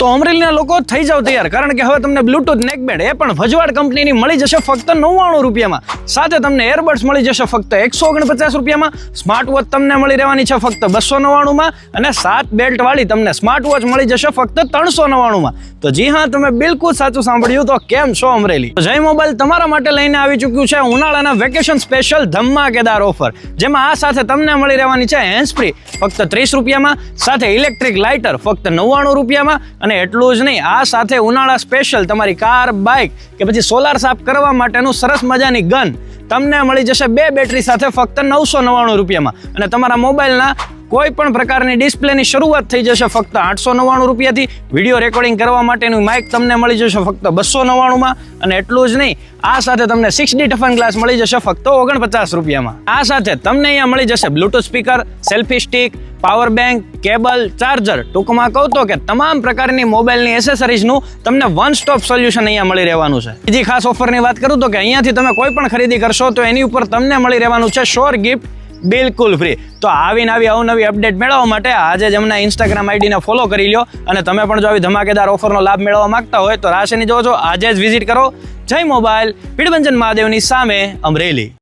તો અમરેલીના લોકો થઈ જાવ તૈયાર, કારણ કે હવે તમને બ્લૂટૂથ નેકબેન્ડ એ પણ ભજવાડ કંપનીની મળી જશે ફક્ત 99 રૂપિયામાં. સાથે તમને એરબડ્સ મળી જશે ફક્ત 149 રૂપિયામાં. સ્માર્ટ વોચ તમને મળી રહેવાની છે ફક્ત 299માં અને 7 બેલ્ટ વાળી તમને સ્માર્ટ વોચ મળી જશે ફક્ત 399માં. તો જી હા, તમે બિલકુલ સાચું સાંભળ્યું. તો કેમ છો અમરેલી? તો જય મોબાઈલ તમારા માટે લઈને આવી ચૂક્યું છે ઉનાળાના વેકેશન સ્પેશિયલ ધમાકેદાર ઓફર, જેમાં આ સાથે તમને મળી રહેવાની છે હેન્ડ ફ્રી ફક્ત 30 રૂપિયામાં, સાથે ઇલેક્ટ્રિક લાઇટર ફક્ત 99 રૂપિયામાં. અને એટલું જ નહીં, આ સાથે ઉનાળા સ્પેશિયલ તમારી કાર, બાઇક કે પછી સોલાર સાફ કરવા માટેનું સરસ મજાની ગન તમને મળી જશે 2 બેટરી સાથે ફક્ત 999 રૂપિયામાં. અને તમારા મોબાઈલના કોઈ પણ પ્રકારની ડિસ્પ્લેની શરૂઆત થઈ જશે ફક્ત 899 રૂપિયાથી. વિડીયો રેકોર્ડિંગ કરવા માટેનું માઇક તમને મળી જશે ફક્ત 299માં. અને એટલું જ નહીં, આ સાથે તમને 6D ટફન ગ્લાસ મળી જશે ફક્ત 49 રૂપિયામાં. આ સાથે તમને અહીંયા મળી જશે Bluetooth speaker, selfie stick, power bank, cable, charger. ટૂંકમાં કહું તો કે તમામ પ્રકારની મોબાઈલની એસેસરીઝનું તમને વન સ્ટોપ સોલ્યુશન અહીંયા મળી રહેવાનું છે. બીજી ખાસ ઓફરની વાત કરું તો કે અહીંયાથી તમે કોઈ પણ ખરીદી કરશો તો એની ઉપર તમને મળી રહેવાનું છે શ્યોર ગિફ્ટ બિલકુલ ફ્રી. તો આવીને આવી અવનવી અપડેટ મેળવવા માટે આજે જ એમના ઇન્સ્ટાગ્રામ આઈડીને ફોલો કરી લો. અને તમે પણ જો આવી ધમાકેદાર ઓફરનો લાભ મેળવવા માંગતા હોય તો રાશિની જોજો, આજે જ વિઝિટ કરો. જય મોબાઈલ, પીડભંજન મહાદેવની સામે, અમરેલી.